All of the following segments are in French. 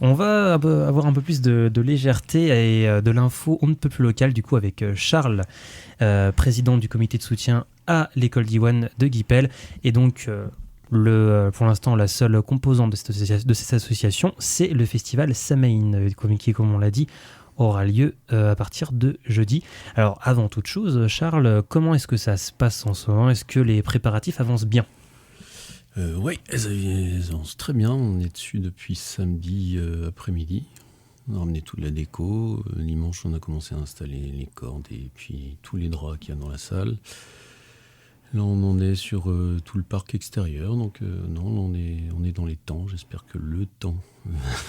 On va avoir un peu plus de légèreté et de l'info on ne peut plus local, du coup, avec Charles, président du comité de soutien à l'école d'Iwan de Guipel. Et donc, pour l'instant, la seule composante de cette association, c'est le festival Samhain, qui, comme on l'a dit, aura lieu à partir de jeudi. Alors, avant toute chose, Charles, comment est-ce que ça se passe en ce moment ? Est-ce que les préparatifs avancent bien ? Oui, elles avancent très bien. On est dessus depuis samedi après-midi. On a ramené toute la déco. Dimanche, on a commencé à installer les cordes et puis tous les draps qu'il y a dans la salle. Là, on en est sur tout le parc extérieur. Donc, non, on est dans les temps. J'espère que le temps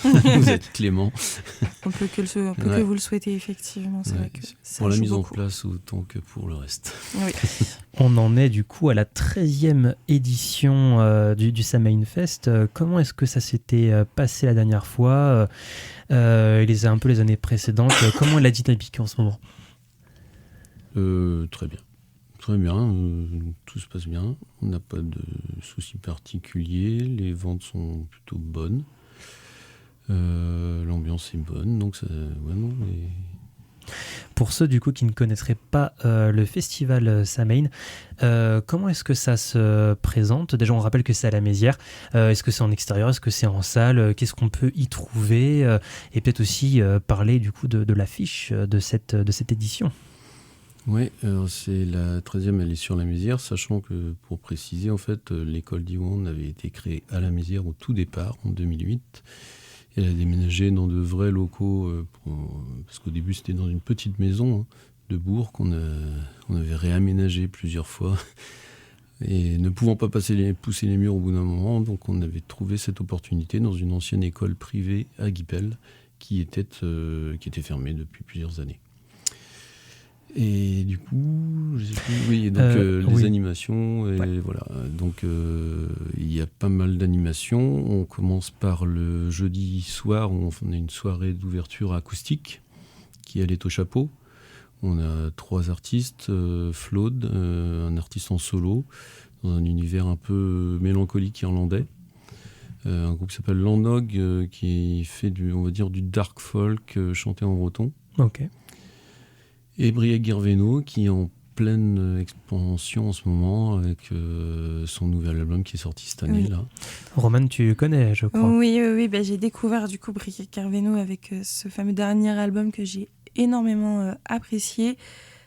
vous êtes clément. On peut que vous le souhaitez, effectivement. C'est vrai que ça pour la mise beaucoup. en place autant que pour le reste. Oui. On en est du coup à la 13e édition du Samhain Fest. Comment est-ce que ça s'était passé la dernière fois un peu les années précédentes. Comment est la dynamique en ce moment ? Très bien. Très bien, tout se passe bien. On n'a pas de soucis particuliers. Les ventes sont plutôt bonnes. L'ambiance est bonne. Donc, Pour ceux du coup qui ne connaîtraient pas le festival Samhain, comment est-ce que ça se présente ? Déjà, on rappelle que c'est à la Mézières. Est-ce que c'est en extérieur ? Est-ce que c'est en salle ? Qu'est-ce qu'on peut y trouver ? Et peut-être aussi parler du coup de l'affiche de cette édition. Oui, c'est la 13e, elle est sur la Mézières, sachant que, pour préciser, en fait, l'école d'Iwan avait été créée à la Mézières au tout départ, en 2008. Et elle a déménagé dans de vrais locaux, parce qu'au début, c'était dans une petite maison de Bourg qu'on avait réaménagé plusieurs fois. Et ne pouvant pas pousser les murs au bout d'un moment, donc on avait trouvé cette opportunité dans une ancienne école privée à Guipel, qui était fermée depuis plusieurs années. Et du coup, les animations, et voilà. Donc, il y a pas mal d'animations. On commence par le jeudi soir, où on a une soirée d'ouverture acoustique, qui elle est au chapeau. On a 3 artistes, Flaude, un artiste en solo, dans un univers un peu mélancolique irlandais. Un groupe qui s'appelle Landog, qui fait du dark folk chanté en breton. Ok. Et Briac Guirveno, qui est en pleine expansion en ce moment avec son nouvel album qui est sorti cette année. Oui. Là. Romane, tu connais, je crois. Oui, j'ai découvert du coup Briac Guirveno avec ce fameux dernier album que j'ai énormément apprécié.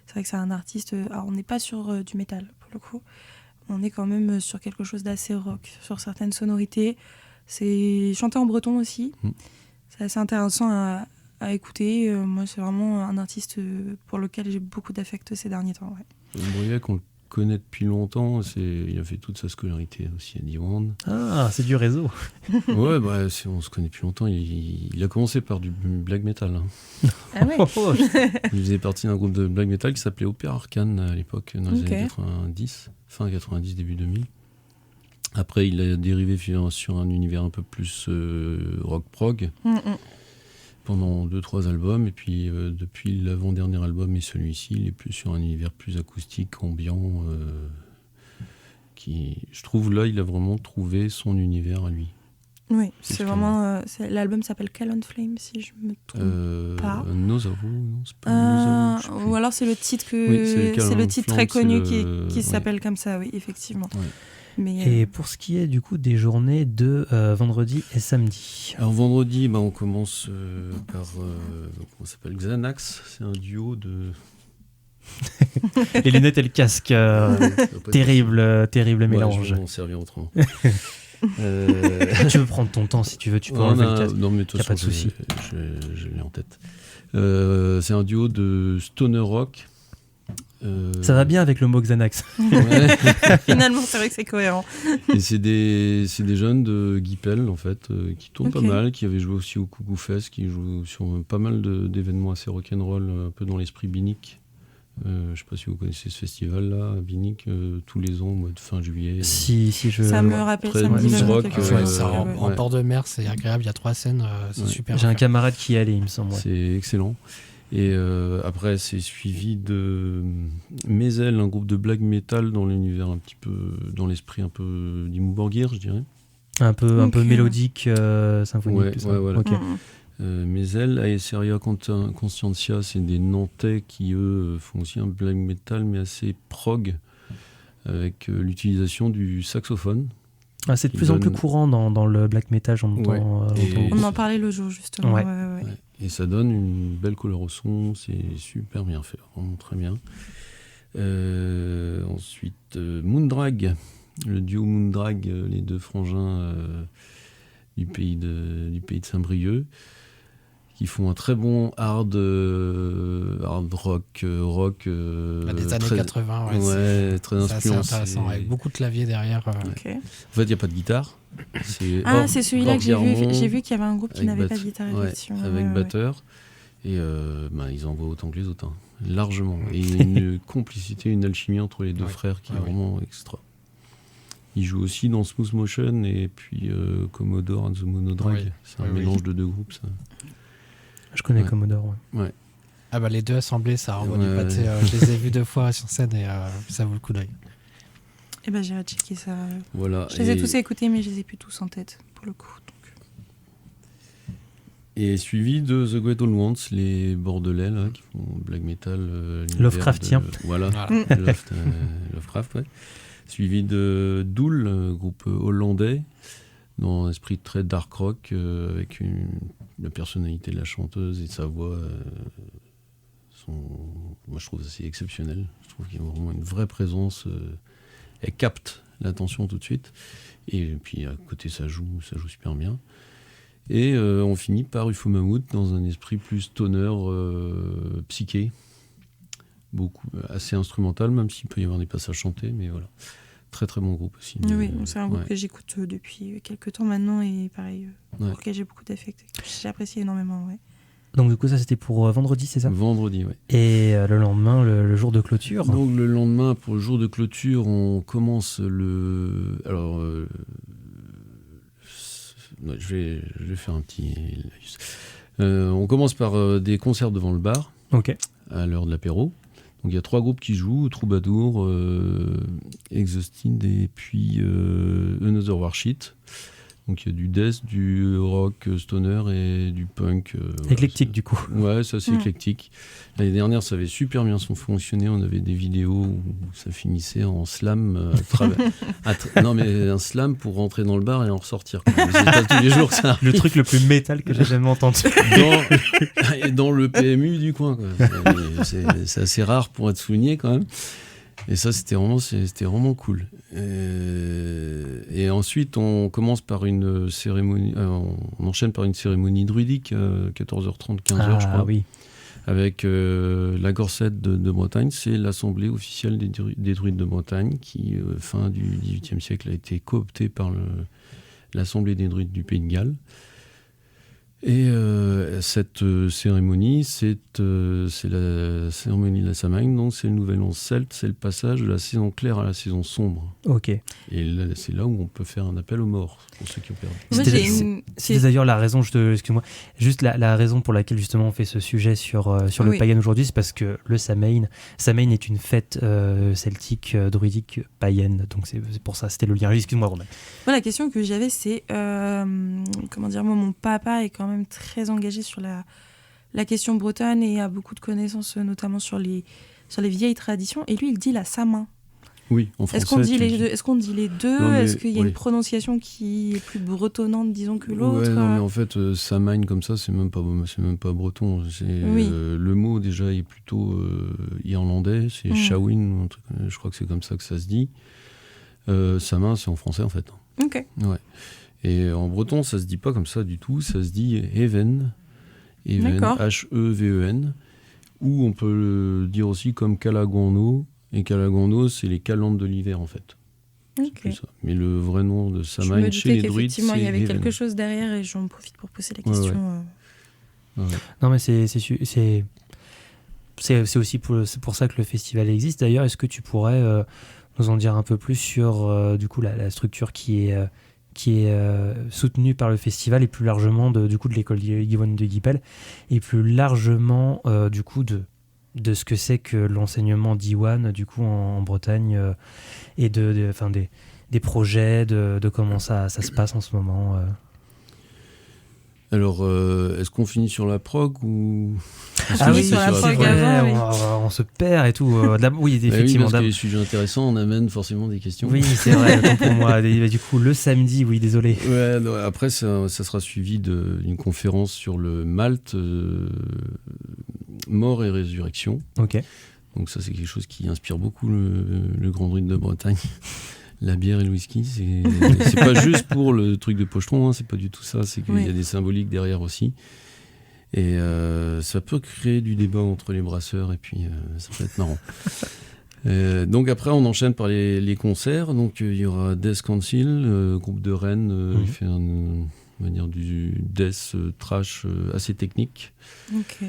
C'est vrai que c'est un artiste... alors on n'est pas sur du métal, pour le coup. On est quand même sur quelque chose d'assez rock, sur certaines sonorités. C'est chanté en breton aussi. C'est assez intéressant à écouter. Moi, c'est vraiment un artiste pour lequel j'ai beaucoup d'affect ces derniers temps. Ouais. Briac, on le connaît depuis longtemps. Il a fait toute sa scolarité aussi à Diwan. Ah, c'est du réseau. Ouais, on se connaît depuis longtemps. Il a commencé par du black metal. Ah ouais. Il faisait partie d'un groupe de black metal qui s'appelait Opéra Arcane à l'époque, dans les années 90, fin 90, début 2000. Après, il a dérivé sur un univers un peu plus rock-prog. Pendant 2-3 albums, et puis depuis l'avant-dernier album et celui-ci, il est plus sur un univers plus acoustique, ambiant, qui, je trouve, là, il a vraiment trouvé son univers à lui. Oui, c'est vraiment... l'album s'appelle Calon Flame, si je me trompe pas. Nozawo, non, c'est pas Nozawo. Ou alors c'est le titre c'est le titre très connu qui s'appelle comme ça, oui, effectivement. Ouais. Et pour ce qui est du coup des journées de vendredi et samedi. Alors vendredi, on commence par comment ça s'appelle, Xanax, c'est un duo de... Les lunettes et le casque, terrible mélange. Je vais m'en servir autrement. Tu veux prendre ton temps si tu veux, tu peux enlever le casque. Non, mais de toute façon, pas de souci. Je l'ai en tête. C'est un duo de stoner rock. Ça va bien avec le mot Xanax. Ouais. Finalement, c'est vrai que c'est cohérent. Et c'est des jeunes de Guipel, en fait, qui tournent pas mal, qui avaient joué aussi au Coucou Fest, qui jouent sur pas mal d'événements assez rock'n'roll, un peu dans l'esprit Binic. Je sais pas si vous connaissez ce festival-là, à Binic, tous les ans, au mois de fin juillet. Si je... Ça me rappelle, ça me dit rock, en port de mer, c'est agréable, il y a 3 scènes, c'est super. J'ai un camarade qui y allait, il me semble. Ouais. C'est excellent. Et après, c'est suivi de Mézel, un groupe de black metal dans l'univers un petit peu, dans l'esprit un peu d'Immu Borgir, je dirais. Un peu Ok. mélodique, symphonique. Ouais, tout ça. ouais, voilà. Ok. Mesel, Aeseria Conscientia, c'est des Nantais qui, eux, font aussi un black metal, mais assez prog, avec l'utilisation du saxophone. Ah, c'est de Qui plus en plus donne- courant dans le black metal, j'en entends. Ouais. Et- beaucoup. On en parlait le jour, justement. Ouais. Ouais. Ouais. Et ça donne une belle couleur au son, c'est super bien fait, vraiment très bien. Ensuite, Moondrag, le duo Moondrag, les deux frangins du pays de Saint-Brieuc, qui font un très bon hard rock, Des années très, 80, ouais, ouais, très c'est assez influencé. intéressant, avec beaucoup de claviers derrière. Ok. En fait, il n'y a pas de guitare. C'est C'est celui-là que j'ai vu. Orguermont, J'ai vu qu'il y avait un groupe qui avec n'avait pas de bat- guitare, ouais, effectivement. avec Ouais. batteur. Et ils envoient autant que les autres, hein, largement. Et il y a une complicité, une alchimie entre les deux Ouais. frères qui est Ouais. vraiment extra. Ils jouent aussi dans Smooth Motion et puis Commodore and the Monodrag. Oui. C'est un Oui, oui. mélange de deux groupes, ça. Je connais Ouais. Commodore. Ouais. Ah bah les deux assemblés, ça renvoie du Ouais. pâté. Je les ai vus 2 fois sur scène et ça vaut le coup d'œil. Et ben j'irai checker ça. Voilà. Je les ai tous écoutés, mais je les ai plus tous en tête, pour le coup. Donc. Et suivi de The Great Old Ones, les Bordelais, là, qui font black metal. l'univers Lovecraftien. Voilà. Voilà. Lovecraft, ouais. Suivi de Dool, groupe hollandais, dans un esprit très dark rock, avec la personnalité de la chanteuse et sa voix moi je trouve assez exceptionnelle. Je trouve qu'il y a vraiment une vraie présence. Elle capte l'attention tout de suite. Et puis à côté, ça joue super bien. Et on finit par UFO Mammoth dans un esprit plus stoner, psyché. Assez instrumental, même s'il peut y avoir des passages chantés, mais voilà. Très très bon groupe aussi. Oui, c'est un groupe ouais. que j'écoute depuis quelques temps maintenant et pareil, Ouais. pour lequel j'ai beaucoup d'affect. J'ai apprécié énormément, ouais. Donc, du coup, ça, c'était pour vendredi, c'est ça? Vendredi, ouais. Et le lendemain, le jour de clôture. Donc le lendemain, pour le jour de clôture, on commence le... Alors, je vais faire un petit... on commence par des concerts devant le bar, Ok. à l'heure de l'apéro. Donc il y a 3 groupes qui jouent, Troubadour, Exhausted et puis Another Warship. Donc il y a du death, du rock stoner et du punk. Voilà, Éclectique, du coup. Ouais, ça c'est éclectique. L'année dernière, ça avait super bien fonctionné. On avait des vidéos où ça finissait en slam. Non, mais un slam pour rentrer dans le bar et en ressortir. C'est pas tous les jours que ça Le truc le plus métal que j'ai jamais entendu. dans le PMU du coin. Quoi. C'est assez rare pour être souligné quand même. Et ça, c'était vraiment cool. Et ensuite, on commence par une cérémonie. On enchaîne par une cérémonie druidique, 14h30, 15h, je crois. Oui. Avec la Gorsette de Bretagne. C'est l'assemblée officielle des druides de Bretagne qui, fin du XVIIIe siècle, a été cooptée par l'assemblée des druides du Pays de Galles. Et cette cérémonie, c'est la cérémonie de la Samhain, donc c'est le nouvel an celte, c'est le passage de la saison claire à la saison sombre. Ok. Et là, c'est là où on peut faire un appel aux morts, pour ceux qui ont perdu. Moi, C'était- j'ai une- C'est d'ailleurs la raison, excuse-moi, juste la raison pour laquelle justement on fait ce sujet sur le Oui. païen aujourd'hui, c'est parce que le Samhain est une fête celtique, druidique, païenne, donc c'est pour ça, c'était le lien. Excuse-moi Romain. Moi, la question que j'avais, c'est comment dire, moi, mon papa est quand même très engagé sur la question bretonne et a beaucoup de connaissances, notamment sur les vieilles traditions. Et lui, il dit la Samin. Oui, en français. Est-ce qu'on dit tu les dis- deux? Est-ce qu'on dit les deux? Non, mais- Est-ce qu'il y a oui. une prononciation qui est plus bretonnante, disons, que l'autre? Ouais, non, mais en fait, Samhain comme ça, c'est même pas breton. Oui. Le mot déjà est plutôt irlandais, c'est Shawin, un truc, je crois que c'est comme ça que ça se dit. Samhain, c'est en français en fait. Ok. Ouais. Et en breton, ça se dit pas comme ça du tout, ça se dit Even, D'accord. H-E-V-E-N, ou on peut le dire aussi comme Calaguano, et Calaguano, c'est les calendes de l'hiver en fait. Ok. C'est ça. Mais le vrai nom de Je me Samhain chez doutais les druides, qu'effectivement, c'est il y avait Even. quelque chose derrière et j'en profite pour poser la Ouais, question. ouais. Non mais c'est aussi pour ça que le festival existe. D'ailleurs, est-ce que tu pourrais nous en dire un peu plus sur du coup la structure qui est soutenue par le festival et plus largement de l'école Diwan de Guipel et plus largement du coup de ce que c'est que l'enseignement d'Iwan du coup en Bretagne et des projets, de comment ça se passe en ce moment Alors, est-ce qu'on finit sur la prog ou... Ah oui, sur la prog c'est vrai, avant, on se perd et tout. Oui, Oui, effectivement. parce que les sujets intéressants, on amène forcément des questions. Oui, c'est vrai, autant pour moi. Du coup, le samedi, oui, désolé. Ouais, non, après, ça sera suivi d'une conférence sur le Malte, mort et résurrection. Ok. Donc ça, c'est quelque chose qui inspire beaucoup le Grand Druide de Bretagne. La bière et le whisky, c'est pas juste pour le truc de pochetron, hein, c'est pas du tout ça, c'est qu'il y a des symboliques derrière aussi. Et ça peut créer du débat entre les brasseurs, et puis ça peut être marrant. Donc après, on enchaîne par les concerts. Donc il y aura Death Council, groupe de Rennes, il fait on va dire du death trash assez technique. Ok.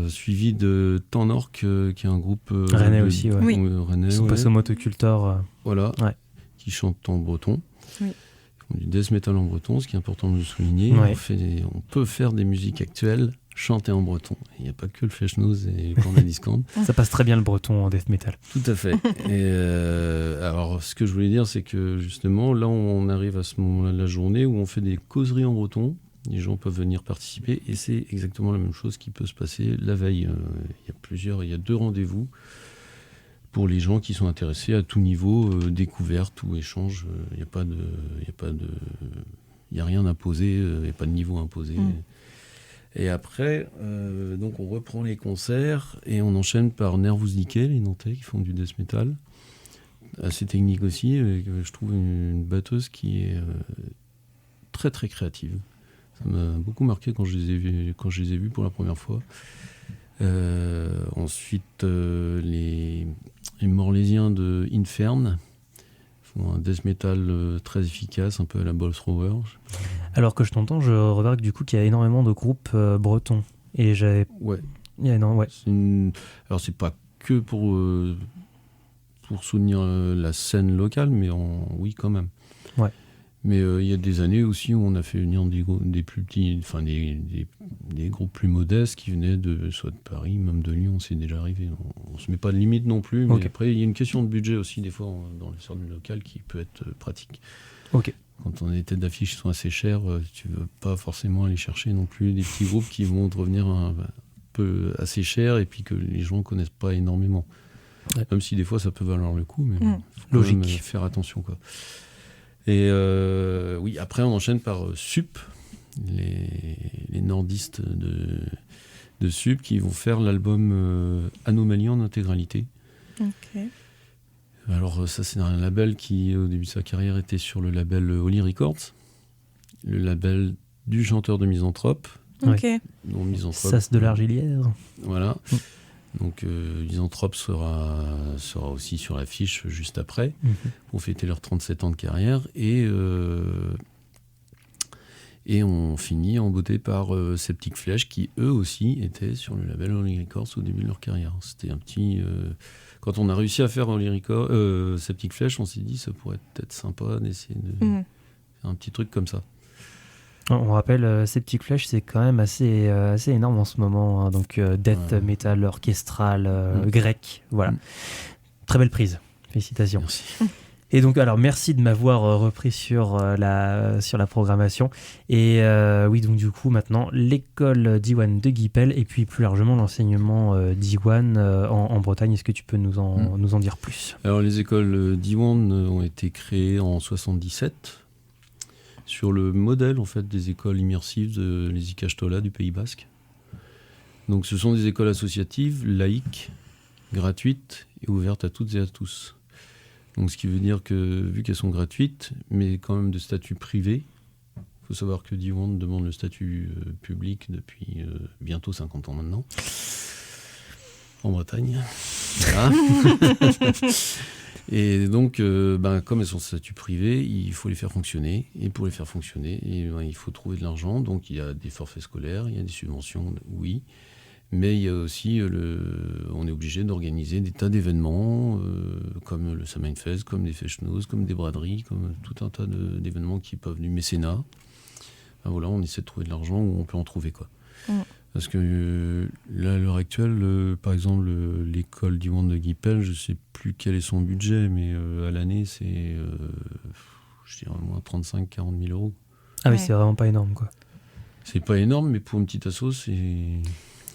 Suivi de Tanork, qui est un groupe Rennais aussi, ouais. Oui. Rennais, Ils sont passés au motocultor. voilà, Ouais. qui chantent en breton. Oui. Ils font du death metal en breton, ce qui est important de le souligner. Ouais. On peut faire des musiques actuelles chantées en breton. Il n'y a pas que le Fleischnose et le Cornet Discount. Ça passe très bien le breton en death metal. Tout à fait. Et alors, ce que je voulais dire, c'est que justement, là, on arrive à ce moment-là de la journée où on fait des causeries en breton. Les gens peuvent venir participer et c'est exactement la même chose qui peut se passer la veille. Il y a 2 rendez-vous pour les gens qui sont intéressés à tout niveau, découverte ou échange. Il n'y a rien imposé, il n'y a pas de niveau imposé. Et après, donc on reprend les concerts et on enchaîne par Nervous Decay, les Nantais qui font du death metal. Assez technique aussi, avec, je trouve une batteuse qui est très très créative. Ça m'a beaucoup marqué quand je les ai vus pour la première fois. Ensuite, les Morlésiens de Infern font un death metal très efficace, un peu à la Ball Thrower. Alors que je t'entends, je remarque du coup qu'il y a énormément de groupes bretons. Et j'avais... Ouais. Ouais. Alors, c'est pas que pour soutenir la scène locale, mais oui, quand même. Ouais. Mais il y a des années aussi où on a fait venir des plus petits, enfin des groupes plus modestes qui venaient soit de Paris, même de Lyon, c'est déjà arrivé. On se met pas de limite non plus, mais après il y a une question de budget aussi des fois dans les scènes locales qui peut être pratique. Ok. Quand on a des têtes d'affiche qui sont assez chères, tu veux pas forcément aller chercher non plus des petits groupes qui vont te revenir un peu assez cher et puis que les gens connaissent pas énormément. Ouais. Même si des fois ça peut valoir le coup, mais faut logique. quand même faire attention quoi. Et oui, après on enchaîne par SUP, les nordistes de SUP qui vont faire l'album Anomalie en intégralité. Ok. Alors ça c'est un label qui au début de sa carrière était sur le label Holy Records, le label du chanteur de Misanthrope. Ok. Dont Misanthrope. Sas de l'Argilière. Voilà. Donc Misanthrope sera aussi sur l'affiche juste après pour fêter leurs 37 ans de carrière et on finit en beauté par Septic Flesh qui eux aussi étaient sur le label Holy Records au début de leur carrière. C'était un petit quand on a réussi à faire Holy Records, Septic Flesh, on s'est dit ça pourrait être sympa d'essayer de faire un petit truc comme ça. On rappelle, Septic Flesh, c'est quand même assez énorme en ce moment. Hein. Donc, death metal orchestral grec. Voilà. Très belle prise. Félicitations. Merci. Et donc, alors, merci de m'avoir repris sur la programmation. Et oui, donc du coup, maintenant, l'école Diwan de Guipel et puis plus largement l'enseignement Diwan en Bretagne. Est-ce que tu peux nous en dire plus ? Alors, les écoles Diwan ont été créées en 1977. Sur le modèle en fait des écoles immersives de les Ikastola du Pays Basque. Donc ce sont des écoles associatives, laïques, gratuites et ouvertes à toutes et à tous. Donc ce qui veut dire que vu qu'elles sont gratuites, mais quand même de statut privé, il faut savoir que Diwan demande le statut public depuis bientôt 50 ans maintenant, en Bretagne. Voilà. Et donc, comme elles sont statut privé, il faut les faire fonctionner. Et pour les faire fonctionner, il faut trouver de l'argent. Donc, il y a des forfaits scolaires, il y a des subventions, oui. Mais il y a aussi, on est obligé d'organiser des tas d'événements, comme le Samhainfest, comme des Feshnoz, comme des braderies, comme tout un tas d'événements qui peuvent du mécénat. Voilà, on essaie de trouver de l'argent où on peut en trouver, quoi. Parce que là, à l'heure actuelle, par exemple, l'école d'Yvonne de Guipel, je ne sais plus quel est son budget, mais à l'année, c'est, je dirais, au moins 35-40 000 euros. Ah oui, Ouais. c'est vraiment pas énorme, quoi. C'est pas énorme, mais pour une petite asso, c'est...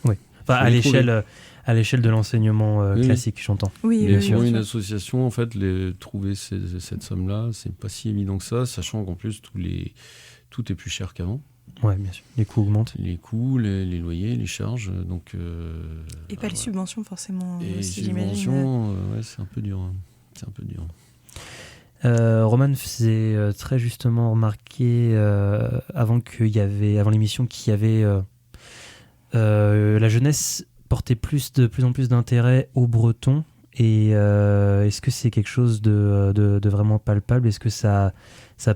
Oui. Enfin, Faut à les trouver. l'échelle de l'enseignement Oui, classique, j'entends. Oui, Mais oui, pour bien une sûr. association, en fait, trouver cette somme-là, c'est pas si évident que ça, sachant qu'en plus, tout est plus cher qu'avant. Ouais, bien sûr. Les coûts augmentent. Les coûts, les loyers, les charges, donc... Et pas les subventions, forcément, Et les aussi, j'imagine. subventions, ouais, c'est un peu dur. Hein. C'est un peu dur. Roman faisait très justement remarquer avant l'émission qu'il y avait la jeunesse portait de plus en plus d'intérêt aux Bretons. Et est-ce que c'est quelque chose de vraiment palpable? Est-ce que ça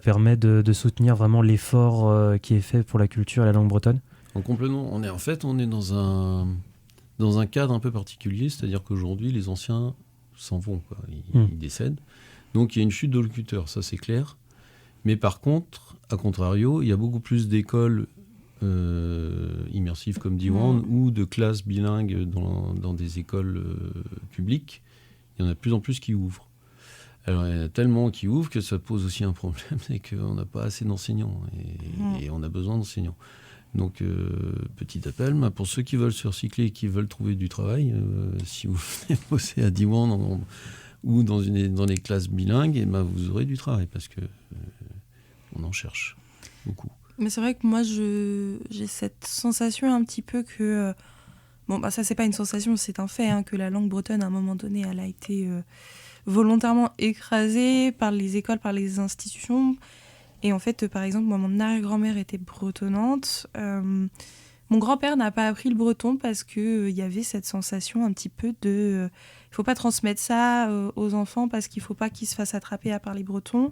permet de soutenir vraiment l'effort qui est fait pour la culture et la langue bretonne? Donc, complètement. On est dans un cadre un peu particulier, c'est-à-dire qu'aujourd'hui, les anciens s'en vont, quoi. Ils décèdent. Donc il y a une chute de locuteurs, ça c'est clair. Mais par contre, à contrario, il y a beaucoup plus d'écoles immersives comme Diwan ou de classes bilingues dans des écoles publiques. Il y en a de plus en plus qui ouvrent. Alors il y en a tellement qui ouvrent que ça pose aussi un problème, c'est qu'on n'a pas assez d'enseignants et on a besoin d'enseignants. Donc petit appel, pour ceux qui veulent se recycler et qui veulent trouver du travail, si vous venez bosser à Diwan ou dans les classes bilingues, et vous aurez du travail parce que on en cherche beaucoup. Mais c'est vrai que moi, j'ai cette sensation un petit peu que... ça, c'est pas une sensation, c'est un fait, hein, que la langue bretonne, à un moment donné, elle a été volontairement écrasée par les écoles, par les institutions. Et en fait, par exemple, moi, mon arrière-grand-mère était bretonnante. Mon grand-père n'a pas appris le breton parce qu'il y avait cette sensation un petit peu de... Il ne faut pas transmettre ça aux enfants parce qu'il ne faut pas qu'ils se fassent attraper à parler breton.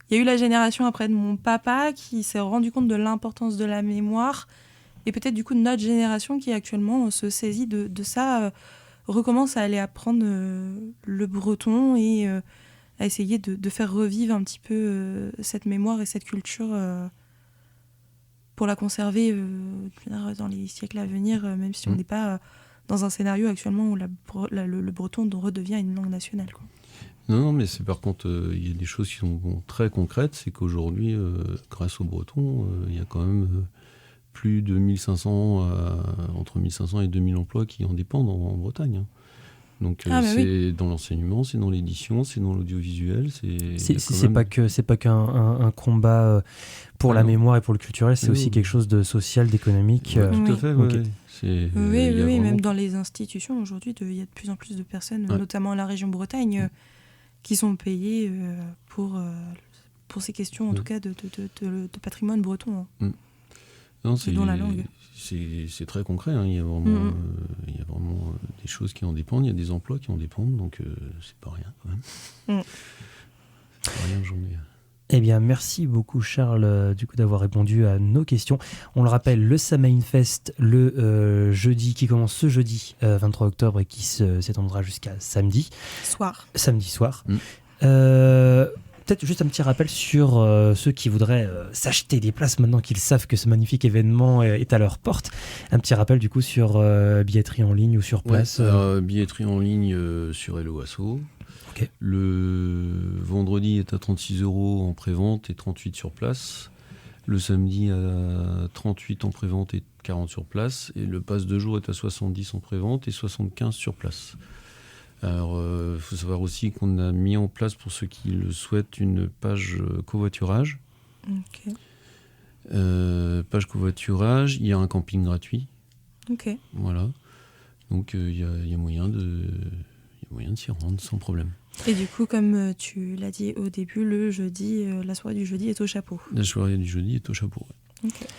Il y a eu la génération après de mon papa qui s'est rendu compte de l'importance de la mémoire. Et peut-être du coup notre génération qui actuellement se saisit de ça, recommence à aller apprendre le breton et à essayer de faire revivre un petit peu cette mémoire et cette culture pour la conserver dans les siècles à venir, même si on n'est pas dans un scénario actuellement où le breton redevient une langue nationale, quoi. Non, mais c'est par contre, il y a des choses qui sont très concrètes, c'est qu'aujourd'hui, grâce au breton, il y a quand même plus de 1500, entre 1500 et 2000 emplois qui en dépendent en Bretagne. Hein. Donc c'est dans l'enseignement, c'est dans l'édition, c'est dans l'audiovisuel. C'est pas qu'un combat pour la mémoire et pour le culturel, c'est aussi quelque chose de social, d'économique. Ouais, tout à fait, okay. Oui, vraiment... même dans les institutions aujourd'hui, il y a de plus en plus de personnes, notamment à la région Bretagne, qui sont payées pour ces questions, en tout cas, de patrimoine breton. Hein. Non, dont la langue. C'est très concret. Hein. Il y a vraiment, des choses qui en dépendent. Il y a des emplois qui en dépendent. Donc, c'est pas rien, quand même. C'est pas rien aujourd'hui. Eh bien, merci beaucoup, Charles, du coup, d'avoir répondu à nos questions. On le rappelle, le Samhain Fest, le jeudi, qui commence ce jeudi 23 octobre et qui s'étendra jusqu'à samedi soir. Peut-être juste un petit rappel sur ceux qui voudraient s'acheter des places maintenant qu'ils savent que ce magnifique événement est à leur porte. Un petit rappel du coup sur billetterie en ligne ou sur place. Billetterie en ligne sur Hello Asso. Okay. Le vendredi est à 36 € en prévente et 38 sur place. Le samedi à 38 en prévente et 40 sur place. Et le pass de jour est à 70 en prévente et 75 sur place. Alors, il faut savoir aussi qu'on a mis en place, pour ceux qui le souhaitent, une page covoiturage. Okay. Page covoiturage, il y a un camping gratuit. Ok. Voilà. Donc, il y a moyen de s'y rendre sans problème. Et du coup, comme tu l'as dit au début, le jeudi, la soirée du jeudi est au chapeau. La soirée du jeudi est au chapeau, ouais. Ok.